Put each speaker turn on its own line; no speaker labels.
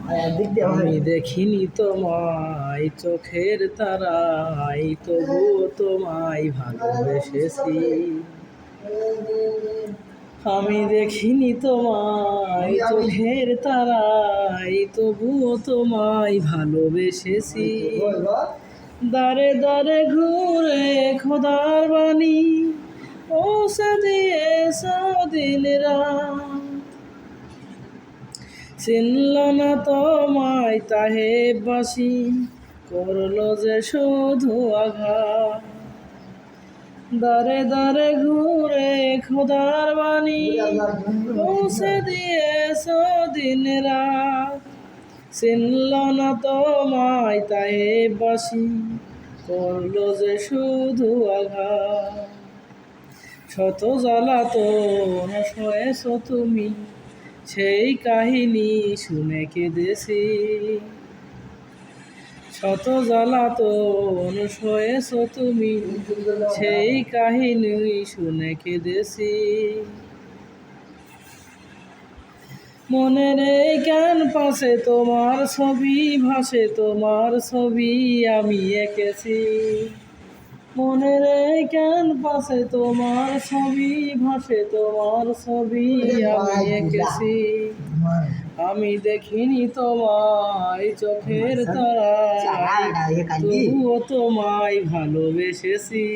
আমি দেখিনি তোমায় চোখের তারায়, তবুও তোমায় ভালোবেসেছি। আমি দেখিনি তোমায় চোখের তারায়, তবুও তোমায় ভালোবেসেছি। দারে দারে ঘুরে খোদার বাণী পৌঁছে দিয়েছ দিন রাত। চিনল না তোমায় তাহেববাসী, করলো যে শুধু আঘাত। দারে দারে ঘুরে খোদার বাণী পৌঁছে দিয়েছ দিন রাত। চিনল না তোমায় তাহেববাসী, করলো যে শুধু আঘাত। শত জ্বালাতন সয়েছ তুমি, সেই কাহিনী শুনে কেঁদেছি। শত জ্বালাতন সয়েছ তুমি, সেই কাহিনী শুনে কেঁদেছি। মনের এই ক্যানভাসে তোমার ছবি ভাসে, তোমার ছবি আমি এঁকেছি। মনের এই ক্যানভাসে তোমার ছবি ভাসে, তোমার ছবি আমি এঁকেছি। আমি দেখিনি তোমায় চোখের তারায়, তবুও তোমায় ভালোবেসেছি।